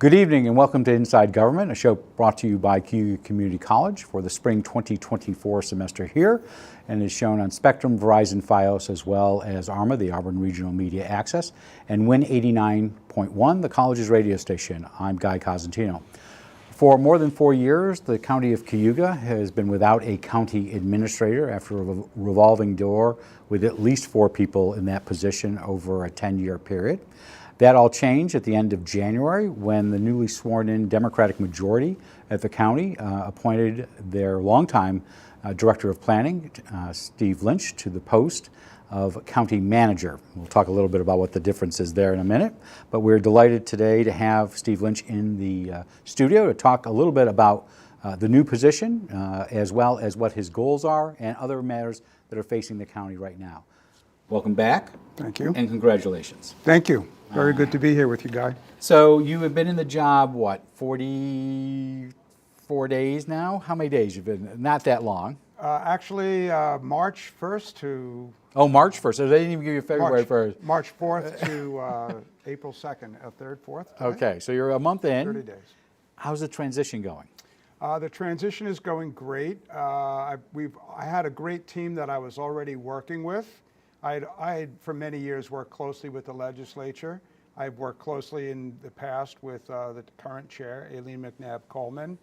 Good evening and welcome to Inside Government, a show brought to you by Cayuga Community College for the spring 2024 semester here, and is shown on Spectrum, Verizon, Fios, as well as ARMA, the Auburn Regional Media Access, and Win 89.1, the college's radio station. I'm Guy Cosentino. For more than 4 years, the County of Cayuga has been without a county administrator after a revolving door with at least 4 people in that position over a 10-year period. That all changed at the end of January when the newly sworn-in Democratic majority at the county appointed their longtime Director of Planning, Steve Lynch, to the post of County Manager. We'll talk a little bit about what the difference is there in a minute, but we're delighted today to have Steve Lynch in the studio to talk a little bit about the new position, as well as what his goals are and other matters that are facing the county right now. Welcome back. Thank you. And congratulations. Thank you. Very good to be here with you, Guy. So you have been in the job, what, 44 days now? How many days you've been? Not that long. Actually, March 1st to... Oh, March 1st. So they didn't even give you February 1st. March 4th to April 2nd, 3rd, 4th. Okay, so you're a month in. 30 days. How's the transition going? The transition is going great. I had a great team that I was already working with. I had for many years worked closely with the legislature. I've worked closely in the past with the current chair, Aileen McNabb Coleman.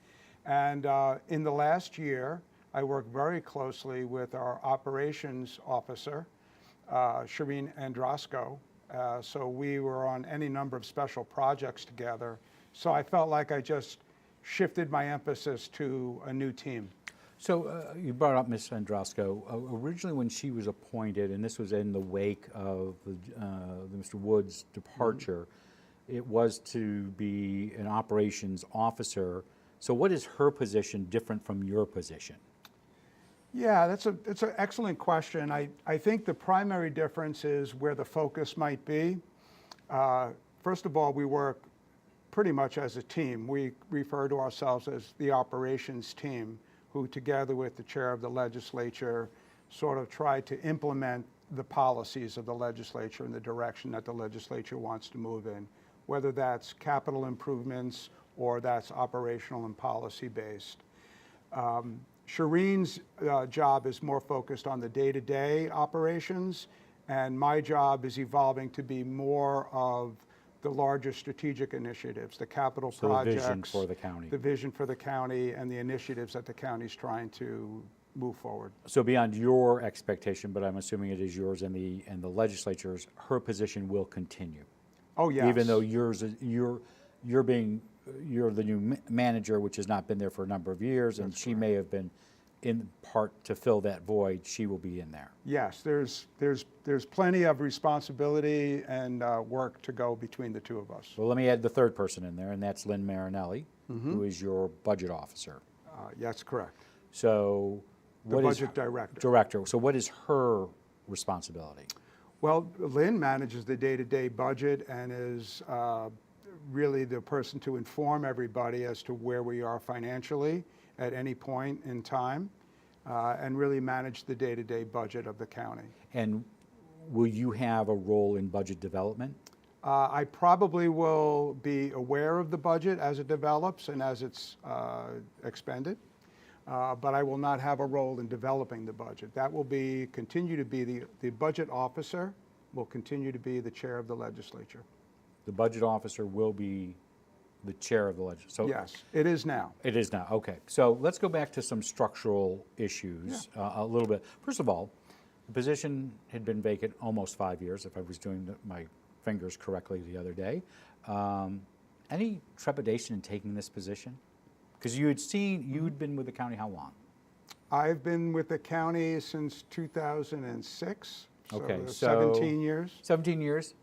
And in the last year, I worked very closely with our operations officer, Shireen Andrasco. So we were on any number of special projects together. So I felt like I just shifted my emphasis to a new team. So you brought up Ms. Andrasco. Originally when she was appointed, and this was in the wake of Mr. Wood's departure, it was to be an operations officer. So what is her position different from your position? Yeah, that's an excellent question. I think the primary difference is where the focus might be. First of all, we work pretty much as a team. We refer to ourselves as the operations team, who together with the chair of the legislature sort of try to implement the policies of the legislature in the direction that the legislature wants to move in, whether that's capital improvements or that's operational and policy based. Shireen's job is more focused on the day-to-day operations, and my job is evolving to be more of the larger strategic initiatives, the capital projects, the vision for the county. The vision for the county and the initiatives that the county's trying to move forward. So beyond your expectation, but I'm assuming it is yours and the legislature's, her position will continue. Oh yes. Even though you're the new manager, which has not been there for a number of years, and she may have been in part to fill that void, she will be in there. Yes, there's plenty of responsibility and work to go between the two of us. Well, let me add the third person in there, and that's Lynn Marinelli, who is your budget officer. That's correct. So what is budget director. Director. So what is her responsibility? Well, Lynn manages the day-to-day budget and is really the person to inform everybody as to where we are financially at any point in time, and really manage the day-to-day budget of the county. And will you have a role in budget development? I probably will be aware of the budget as it develops and as it's expended, but I will not have a role in developing the budget. That will continue to be the budget officer will continue to be the chair of the legislature. The budget officer will be the chair of the legislature. So yes, it is now. It is now. Okay. So let's go back to some structural issues a little bit. First of all, the position had been vacant almost 5 years, if I was doing my fingers correctly the other day. Any trepidation in taking this position? Because you'd been with the county how long? I've been with the county since 2006. Okay, so so 17 years. 17 years.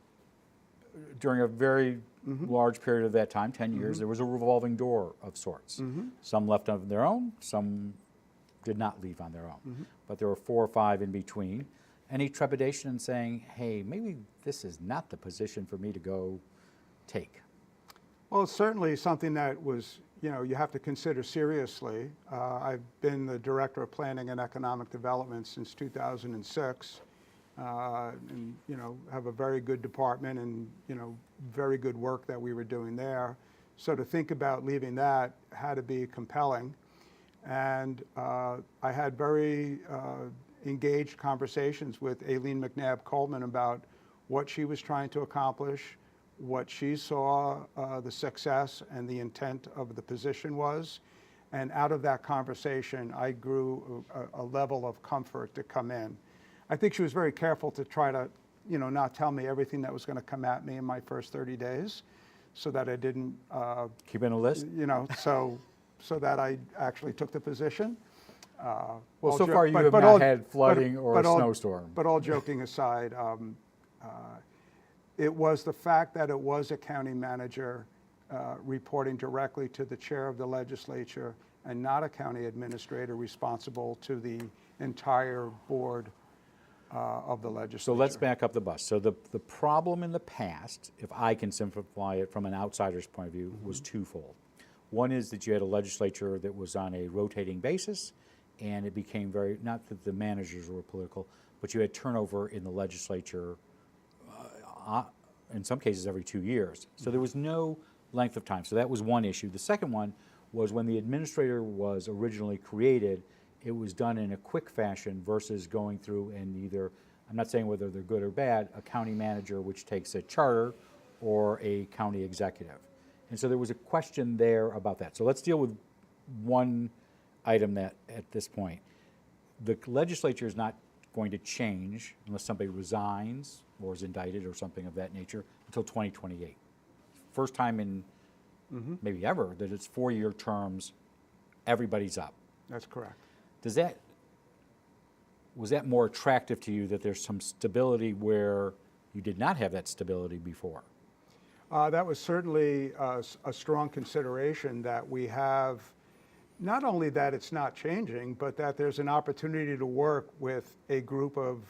During a very large period of that time, 10 years, there was a revolving door of sorts. Some left on their own, some did not leave on their own. But there were 4 or 5 in between. Any trepidation in saying, hey, maybe this is not the position for me to go take? Well, it's certainly something that was, you have to consider seriously. I've been the Director of Planning and Economic Development since 2006. And have a very good department and very good work that we were doing there. So to think about leaving that had to be compelling. And I had very engaged conversations with Aileen McNabb Coleman about what she was trying to accomplish, what she saw the success and the intent of the position was. And out of that conversation, I grew a level of comfort to come in. I think she was very careful to try to, not tell me everything that was going to come at me in my first 30 days, so that I didn't Keep in a list? So that I actually took the position. Well, so far you have not had flooding or a snowstorm. But all joking aside, it was the fact that it was a county manager reporting directly to the chair of the legislature and not a county administrator responsible to the entire board of the legislature. So let's back up the bus. So the problem in the past, if I can simplify it from an outsider's point of view, was twofold. One is that you had a legislature that was on a rotating basis, and it became very, not that the managers were political, but you had turnover in the legislature, in some cases every 2 years. So there was no length of time. So that was one issue. The second one was when the administrator was originally created, it was done in a quick fashion versus going through and either, I'm not saying whether they're good or bad, a county manager which takes a charter or a county executive. And so there was a question there about that. So let's deal with one item that at this point. The legislature is not going to change unless somebody resigns or is indicted or something of that nature until 2028. First time in maybe ever that it's 4-year terms, everybody's up. That's correct. Was that more attractive to you that there's some stability where you did not have that stability before? That was certainly a strong consideration, that we have, not only that it's not changing, but that there's an opportunity to work with a group of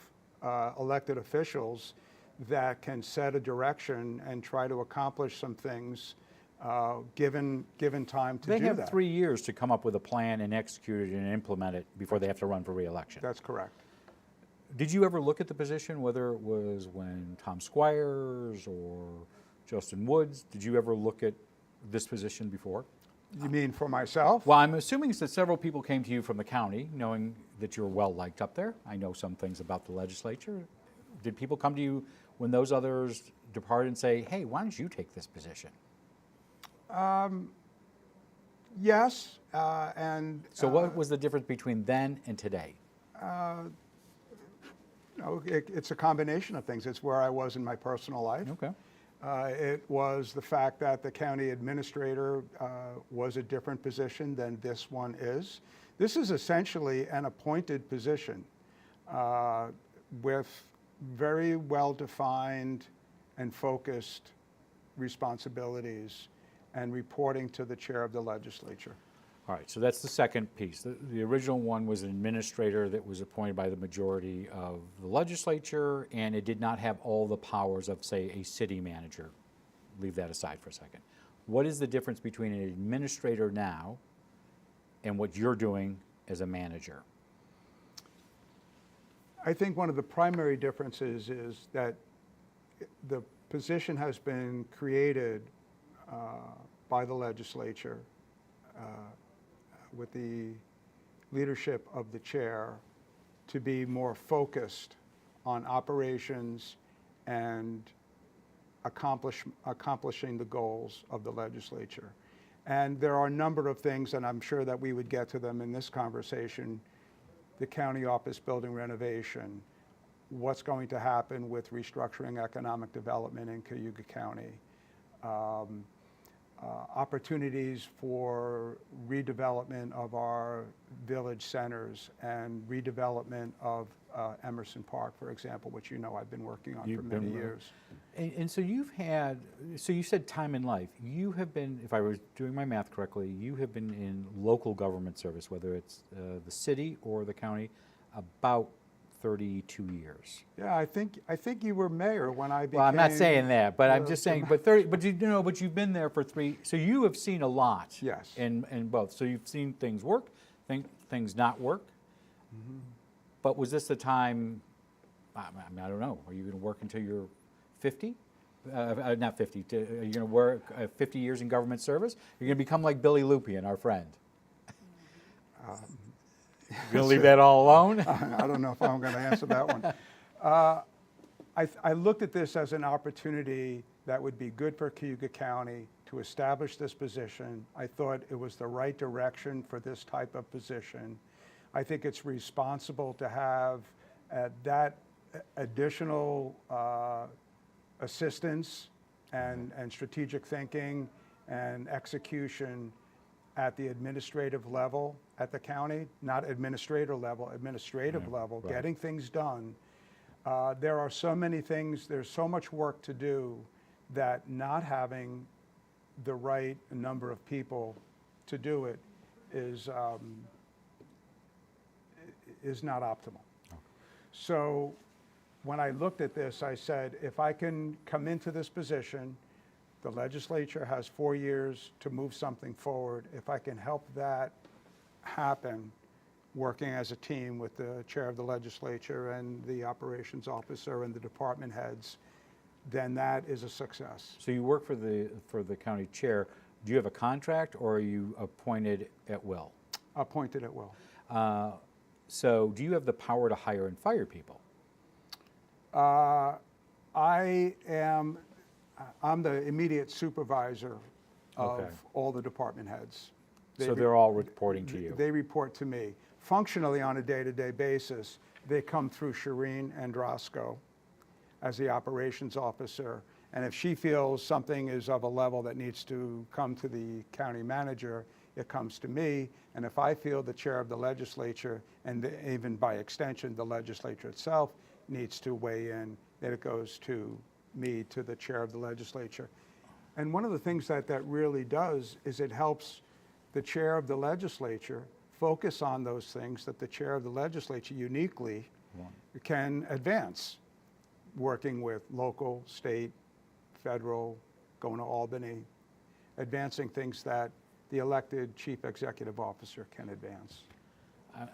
elected officials that can set a direction and try to accomplish some things given time to do that. They have 3 years to come up with a plan and execute it and implement it before they have to run for re-election. That's correct. Did you ever look at the position, whether it was when Tom Squires or Justin Woods, did you ever look at this position before? You mean for myself? Well, I'm assuming that several people came to you from the county, knowing that you're well liked up there. I know some things about the legislature. Did people come to you when those others departed and say, hey, why don't you take this position? Yes, and so what was the difference between then and today? It's a combination of things. It's where I was in my personal life. Okay. It was the fact that the county administrator was a different position than this one is. This is essentially an appointed position with very well-defined and focused responsibilities and reporting to the chair of the legislature. All right, so that's the second piece. The original one was an administrator that was appointed by the majority of the legislature, and it did not have all the powers of, say, a city manager. Leave that aside for a second. What is the difference between an administrator now and what you're doing as a manager? I think one of the primary differences is that the position has been created by the legislature with the leadership of the chair to be more focused on operations and accomplishing the goals of the legislature. And there are a number of things, and I'm sure that we would get to them in this conversation: the county office building renovation, what's going to happen with restructuring economic development in Cayuga County, opportunities for redevelopment of our village centers and redevelopment of Emerson Park, for example, which I've been working on for many years. And so you've had, so you said time in life. You have been, if I was doing my math correctly, you have been in local government service, whether it's the city or the county, about 32 years. Yeah, I think you were mayor when I became. Well, I'm not saying that, but I'm just saying. But but you've been there for 3. So you have seen a lot. Yes. In both. So you've seen things work, things not work. Mm-hmm. But was this the time? I mean, I don't know. Are you going to work until you're 50? Not 50. You're going to work 50 years in government service? You're going to become like Billy Lupian, our friend. You're going to leave that all alone? I don't know if I'm going to answer that one. I looked at this as an opportunity that would be good for Cayuga County to establish this position. I thought it was the right direction for this type of position. I think it's responsible to have that additional assistance and strategic thinking and execution at the administrative level at the county, not administrator level, administrative level, right. getting things done. There are so many things, there's so much work to do that not having the right number of people to do it is not optimal. So when I looked at this, I said, if I can come into this position, the legislature has 4 years to move something forward. If I can help that happen, working as a team with the chair of the legislature and the operations officer and the department heads, then that is a success. So you work for the county chair. Do you have a contract, or are you appointed at will? Appointed at will. So do you have the power to hire and fire people? I'm the immediate supervisor of Okay. all the department heads. So they're all reporting to you? They report to me. Functionally, on a day-to-day basis, they come through Shireen Androsco as the operations officer. And if she feels something is of a level that needs to come to the county manager, it comes to me. And if I feel the chair of the legislature, and even by extension, the legislature itself needs to weigh in, then it goes to me, to the chair of the legislature. And one of the things that really does is it helps the chair of the legislature focus on those things that the chair of the legislature uniquely can advance, working with local, state, federal, going to Albany, advancing things that the elected chief executive officer can advance.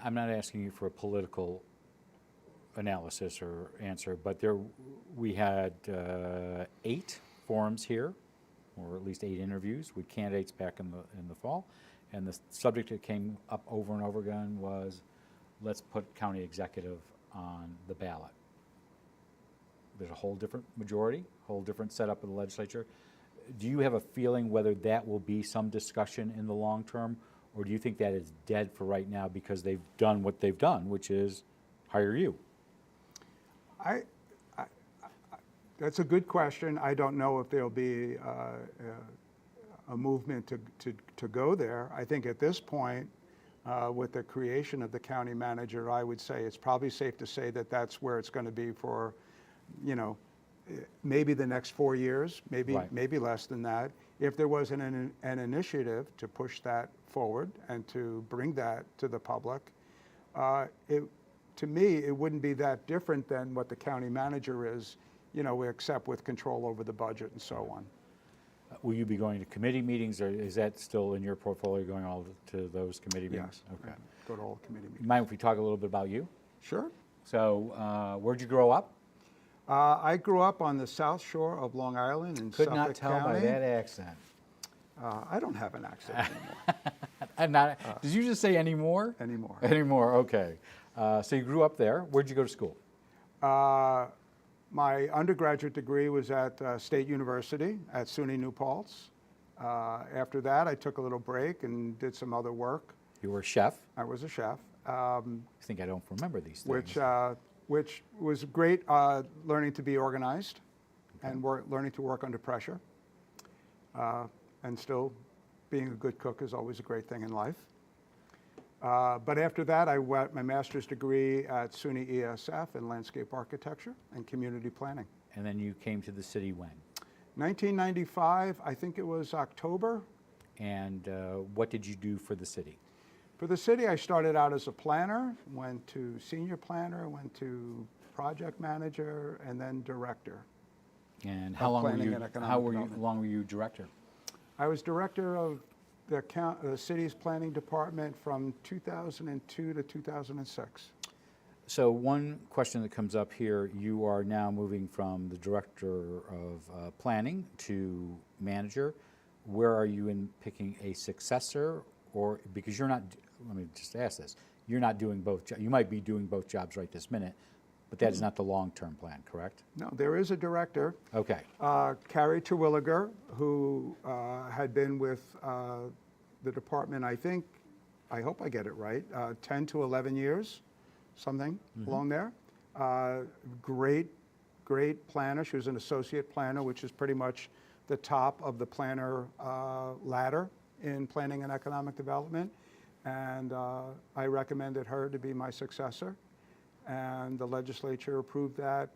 I'm not asking you for a political analysis or answer, but we had 8 forums here, or at least 8 interviews with candidates back in the fall, and the subject that came up over and over again was, let's put county executive on the ballot. There's a whole different majority, whole different setup of the legislature. Do you have a feeling whether that will be some discussion in the long term, or do you think that is dead for right now because they've done what they've done, which is hire you? That's a good question. I don't know if there'll be a movement to go there. I think at this point, with the creation of the county manager, I would say it's probably safe to say that that's where it's going to be for, maybe the next 4 years, maybe less than that. If there was an initiative to push that forward and to bring that to the public, to me, it wouldn't be that different than what the county manager is, except with control over the budget and so on. Will you be going to committee meetings, or is that still in your portfolio, going all to those committee meetings? Yes. Okay. Go to all the committee meetings. Mind if we talk a little bit about you? Sure. So where'd you grow up? I grew up on the South Shore of Long Island in Suffolk County. Could not tell by that accent. I don't have an accent And did you just say anymore? anymore. Anymore, okay. So you grew up there. Where'd you go to school? My undergraduate degree was at State University at SUNY New Paltz. After that, I took a little break and did some other work. You were a chef? I was a chef. I think I don't remember these things. Which was great, learning to be organized and learning to work under pressure. And still, being a good cook is always a great thing in life. But after that, I got my master's degree at SUNY ESF in landscape architecture and community planning. And then you came to the city when? 1995, I think it was October. And what did you do for the city? For the city, I started out as a planner, went to senior planner, went to project manager, and then director. And how long were planning you? and economic How development. long were you director? I was director of the city's planning department from 2002 to 2006. So one question that comes up here, you are now moving from the director of planning to manager. Where are you in picking a successor? Or, because you're not, let me just ask this, you're not doing both, you might be doing both jobs right this minute, but that is not the long-term plan, correct? No, there is a director, Okay, Carrie Terwilliger, who had been with the department, I hope I get it right, 10 to 11 years, something along there. Great planner. She was an associate planner, which is pretty much the top of the planner ladder in planning and economic development. And I recommended her to be my successor. And the legislature approved that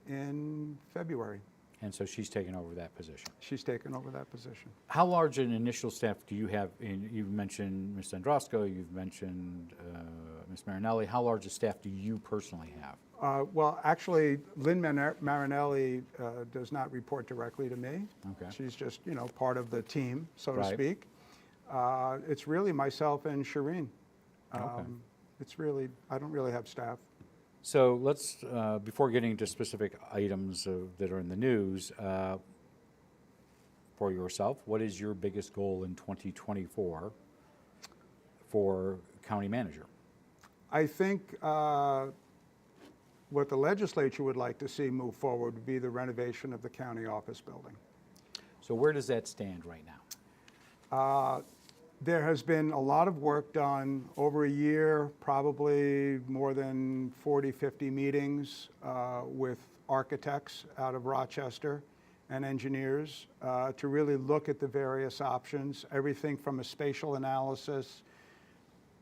in February. and so she's taken over that position. She's taken over that position. How large an initial staff do you have? You've mentioned Ms. Androsco, you've mentioned Ms. Marinelli. How large a staff do you personally have? Well, actually, Lynn Marinelli does not report directly to me. Okay. She's just, part of the team, so to Right. speak. It's really myself and Shireen. Okay. I don't really have staff. So let's, before getting into specific items that are in the news, for yourself, what is your biggest goal in 2024 for county manager? I think what the legislature would like to see move forward would be the renovation of the county office building. So where does that stand right now? There has been a lot of work done over a year, probably more than 40, 50 meetings with architects out of Rochester and engineers to really look at the various options, everything from a spatial analysis,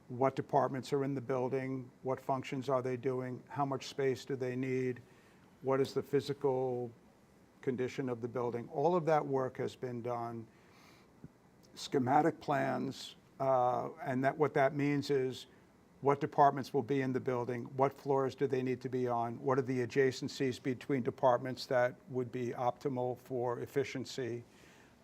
what departments are in the building, what functions are they doing, how much space do they need, what is the physical condition of the building. All of that work has been done. Schematic plans, and what that means is what departments will be in the building, what floors do they need to be on, what are the adjacencies between departments that would be optimal for efficiency,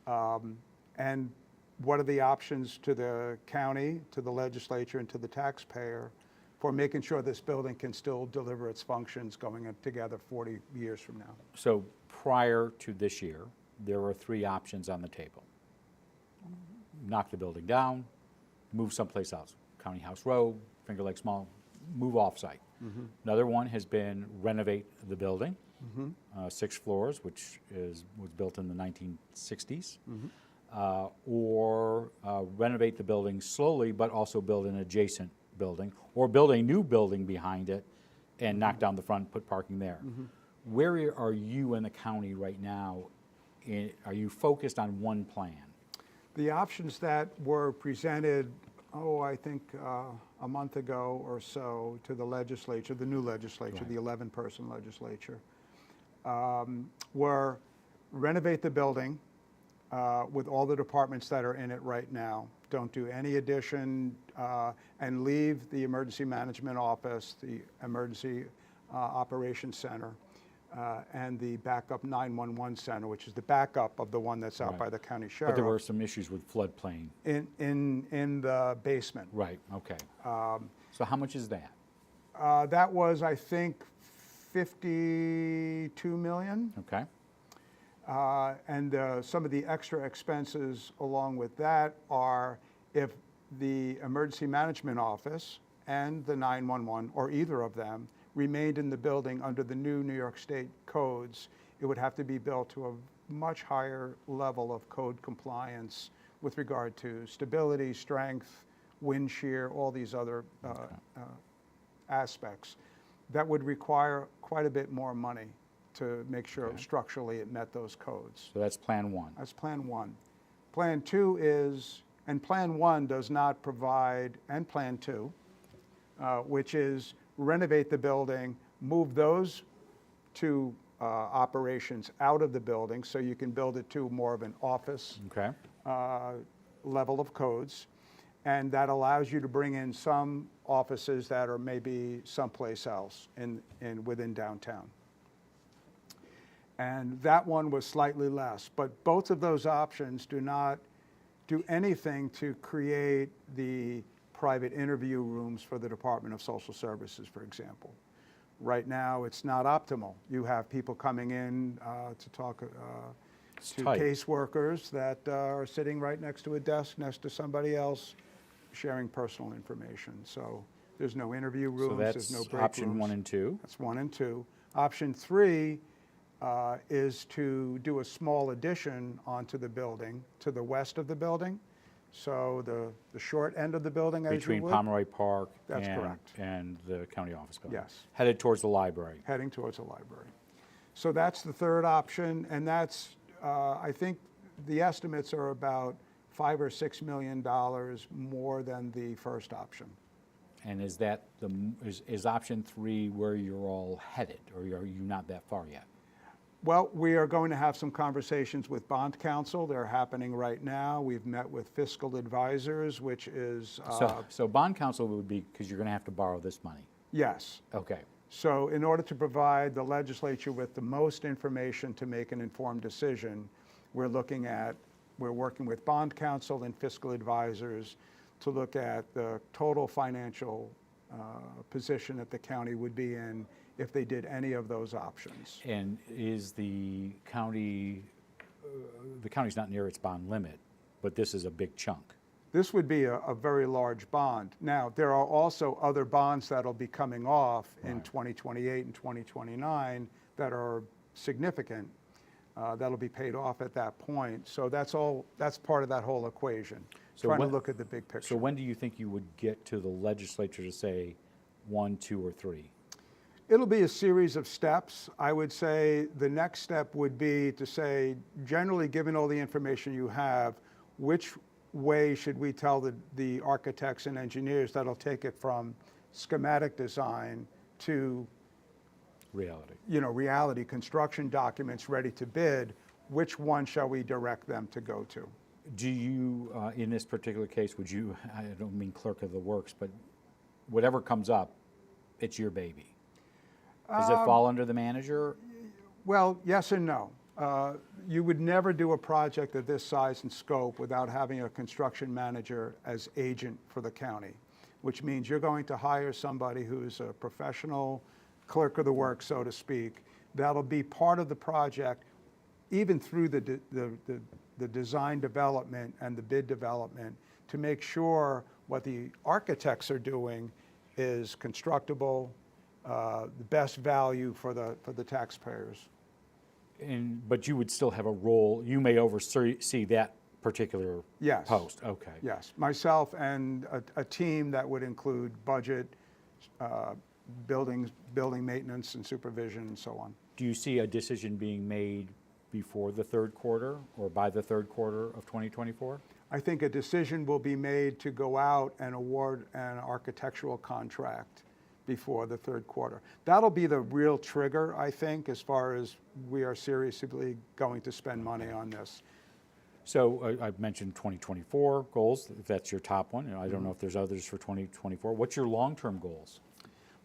and what are the options to the county, to the legislature, and to the taxpayer for making sure this building can still deliver its functions going together 40 years from now. So prior to this year, there were 3 options on the table. Knock the building down, move someplace else. County House Road, Finger Lakes Mall, move off-site. Another one has been renovate the building, 6 floors, which was built in the 1960s. Or renovate the building slowly, but also build an adjacent building, or build a new building behind it and knock down the front, put parking there. Where are you in the county right now? Are you focused on one plan? The options that were presented, I think a month ago or so to the legislature, the new legislature, Right. the 11-person legislature, were renovate the building with all the departments that are in it right now. Don't do any addition and leave the emergency management office, the emergency operations center, and the backup 911 center, which is the backup of the one that's out Right. by the county sheriff. But there were some issues with floodplain. In the basement. Right, okay. So how much is that? That was, I think, 52 million. Okay, And some of the extra expenses along with that are if the emergency management office and the 911, or either of them, remained in the building under the new New York State codes, it would have to be built to a much higher level of code compliance with regard to stability, strength, wind shear, all these other aspects. That would require quite a bit more money to make sure structurally it met those codes. so that's plan 1. That's plan 1. Plan 2 is, and plan 1 does not provide, and plan 2, which is renovate the building, move those 2 operations out of the building so you can build it to more of an office Okay, level of codes. And that allows you to bring in some offices that are maybe someplace else within downtown. And that one was slightly less, but both of those options do not do anything to create the private interview rooms for the Department of Social Services, for example. Right now, it's not optimal. You have people coming in to talk to tight. caseworkers that are sitting right next to a desk, next to somebody else, sharing personal information. So there's no interview rooms, So there's no that's break option rooms. 1 and 2. That's 1 and 2. Option 3 is to do a small addition onto the building, to the west of the building. So the short end of the building, as Between you would, Pomeroy Park That's correct. and the county office building. Yes. Headed towards the library. heading towards a library. So that's the third option, and that's, I think the estimates are about $5 or $6 million more than the first option. And is that is option 3 where you're all headed, or are you not that far yet? Well, we are going to have some conversations with bond counsel. They're happening right now. We've met with fiscal advisors, which is... So bond counsel would be, because you're going to have to borrow this money. Yes. Okay. So in order to provide the legislature with the most information to make an informed decision, we're working with bond counsel and fiscal advisors to look at the total financial position that the county would be in if they did any of those options. And is the county's not near its bond limit, but this is a big chunk. This would be a very large bond. Now, there are also other bonds that'll be coming off in 2028 and 2029 that are significant. That'll be paid off at that point. So that's part of that whole equation, trying to look at the big picture. So when do you think you would get to the legislature to say 1, 2, or 3? It'll be a series of steps. I would say the next step would be to say, generally, given all the information you have, which way should we tell the architects and engineers that'll take it from schematic design to reality, construction documents ready to bid? Which one shall we direct them to go to? Do you, in this particular case, would you, I don't mean clerk of the works, but whatever comes up, it's your baby? Does it fall under the manager? Well, yes and no. You would never do a project of this size and scope without having a construction manager as agent for the county, which means you're going to hire somebody who's a professional clerk of the works, so to speak, that'll be part of the project, even through the design development and the bid development, to make sure what the architects are doing is constructible, the best value for the taxpayers. But you would still have a role. You may oversee that particular Yes. post. Okay. Yes, myself and a team that would include budget, building maintenance and supervision and so on. Do you see a decision being made before the third quarter or by the third quarter of 2024? I think a decision will be made to go out and award an architectural contract before the third quarter. That'll be the real trigger, I think, as far as we are seriously going to spend money on this. So I've mentioned 2024 goals, if that's your top one. I don't know if there's others for 2024. What's your long-term goals?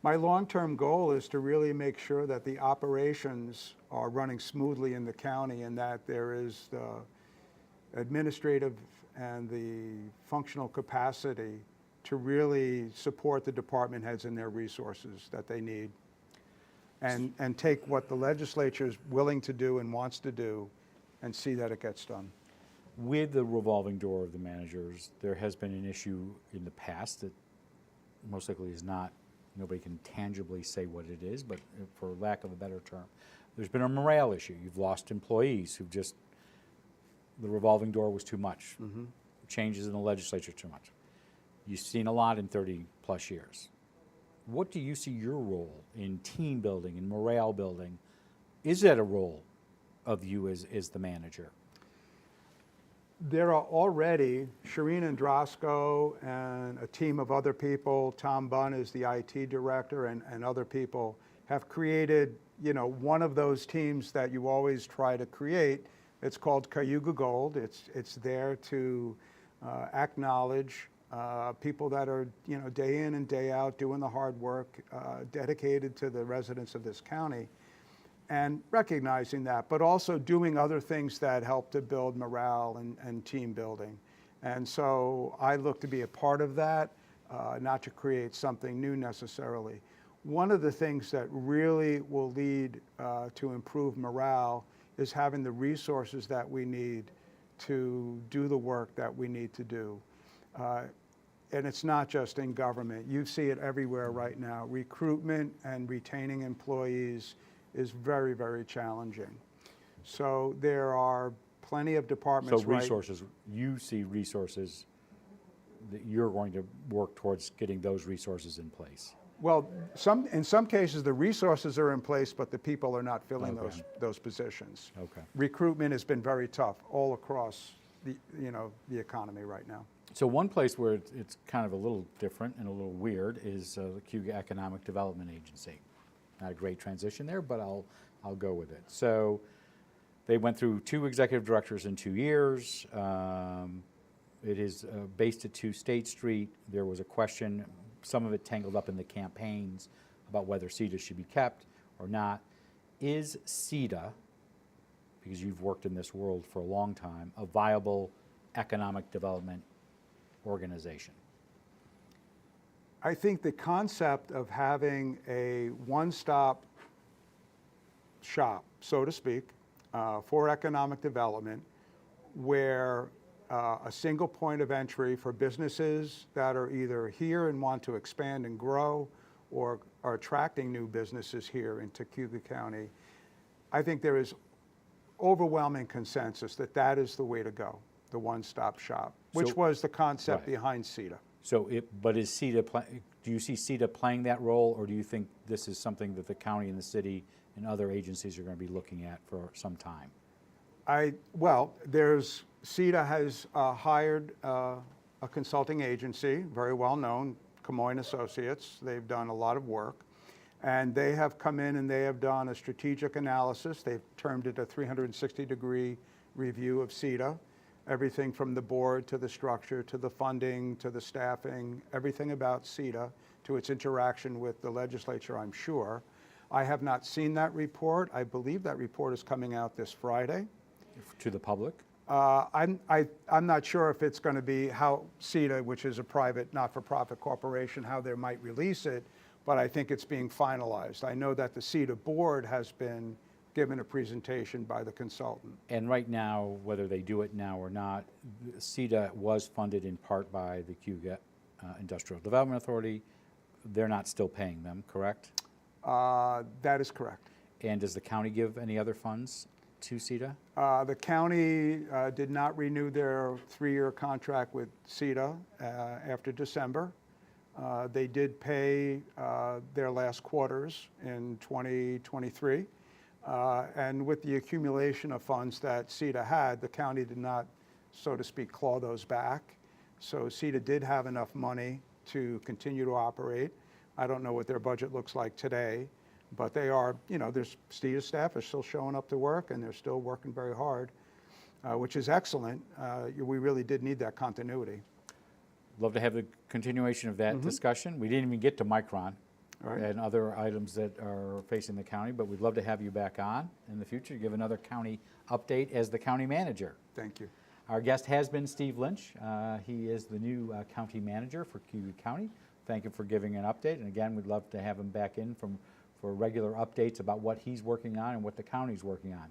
My long-term goal is to really make sure that the operations are running smoothly in the county and that there is the administrative and the functional capacity to really support the department heads and their resources that they need, and take what the legislature is willing to do and wants to do and see that it gets done. With the revolving door of the managers, there has been an issue in the past that most likely is not, nobody can tangibly say what it is, but for lack of a better term, there's been a morale issue. You've lost employees who've just, the revolving door was too much. Changes in the legislature too much. You've seen a lot in 30 plus years. What do you see your role in team building and morale building? Is that a role of you as the manager? There are already, Shireen Androsco and a team of other people, Tom Bunn is the IT director, and other people have created, one of those teams that you always try to create. It's called Cayuga Gold. It's there to acknowledge people that are, day in and day out doing the hard work, dedicated to the residents of this county, and recognizing that, but also doing other things that help to build morale and team building. And so I look to be a part of that. not to create something new necessarily. One of the things that really will lead to improve morale is having the resources that we need to do the work that we need to do. And it's not just in government. You see it everywhere right now. Recruitment and retaining employees is very, very challenging. So there are plenty of departments. So resources, you see resources that you're going to work towards getting those resources in place. Well, in some cases the resources are in place, but the people are not filling Okay. those positions. Okay. Recruitment has been very tough all across the economy right now. So one place where it's kind of a little different and a little weird is the Cayuga Economic Development Agency. Not a great transition there, but I'll go with it. So they went through 2 executive directors in 2 years. It is based at 2 State Street. There was a question, some of it tangled up in the campaigns, about whether CETA should be kept or not. Is CETA, because you've worked in this world for a long time, a viable economic development organization? I think the concept of having a one-stop shop, so to speak, for economic development, where a single point of entry for businesses that are either here and want to expand and grow or are attracting new businesses here into Cayuga County, I think there is overwhelming consensus that that is the way to go, the one-stop shop, which was the concept Right. behind CETA. So, but is CETA, do you see CETA playing that role, or do you think this is something that the county and the city and other agencies are going to be looking at for some time? CETA has hired a consulting agency, very well known, Camoin Associates. They've done a lot of work, and they have come in and they have done a strategic analysis. They've termed it a 360-degree review of CETA, everything from the board to the structure to the funding to the staffing, everything about CETA to its interaction with the legislature, I'm sure. I have not seen that report. I believe that report is coming out this Friday. To the public? I'm not sure if it's going to be how CETA, which is a private, not-for-profit corporation, how they might release it, but I think it's being finalized. I know that the CETA board has been given a presentation by the consultant. And right now, whether they do it now or not, CETA was funded in part by the Cayuga Industrial Development Authority. They're not still paying them, correct? That is correct. And does the county give any other funds to CETA? The county did not renew their 3-year contract with CETA after December. They did pay their last quarters in 2023. And with the accumulation of funds that CETA had, the county did not, so to speak, claw those back. So CETA did have enough money to continue to operate. I don't know what their budget looks like today, but they are, there's CETA staff is still showing up to work and they're still working very hard, which is excellent. We really did need that continuity. Love to have the continuation of that discussion. We didn't even get to Micron and other items that are facing the county, but we'd love to have you back on in the future to give another county update as the county manager. Thank you. Our guest has been Steve Lynch. He is the new county manager for Cayuga County. Thank you for giving an update. And again, we'd love to have him back in for regular updates about what he's working on and what the county's working on.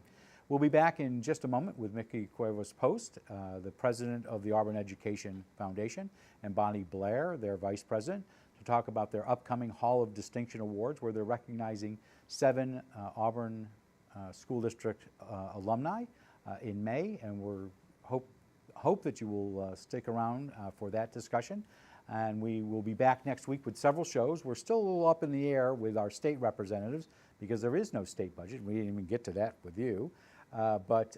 We'll be back in just a moment with Mickey Cuevas Post, the president of the Auburn Education Foundation, and Bonnie Blair, their vice president, to talk about their upcoming Hall of Distinction Awards, where they're recognizing 7 Auburn School District alumni in May, and we're hope that you will stick around for that discussion. And we will be back next week with several shows. We're still a little up in the air with our state representatives because there is no state budget. We didn't even get to that with you. But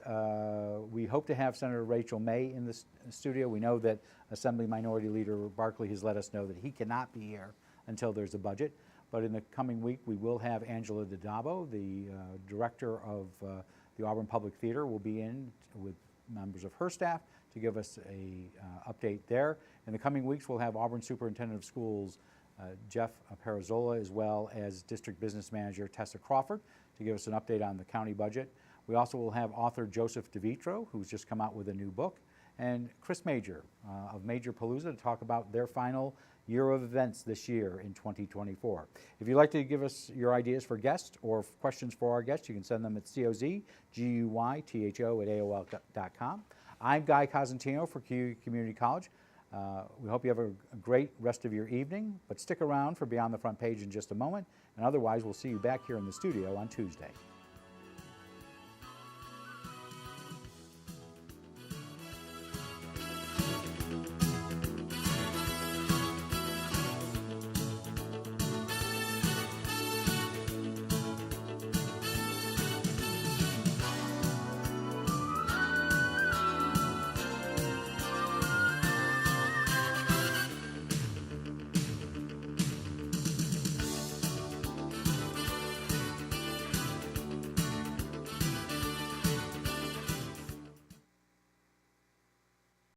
we hope to have Senator Rachel May in the studio. We know that Assembly Minority Leader Barkley has let us know that he cannot be here until there's a budget. But in the coming week, we will have Angela DiDavo, the director of the Auburn Public Theater, will be in with members of her staff to give us a update there. In the coming weeks, we'll have Auburn Superintendent of Schools Jeff Parazola, as well as District Business Manager Tessa Crawford, to give us an update on the county budget. We also will have author Joseph DeVitro, who's just come out with a new book, and Chris Major of Major Palooza to talk about their final year of events this year in 2024. If you'd like to give us your ideas for guests or questions for our guests, you can send them at cozguytho@aol.com. I'm Guy Cosentino for Cayuga Community College. We hope you have a great rest of your evening, but stick around for Beyond the Front Page in just a moment, and otherwise we'll see you back here in the studio on Tuesday.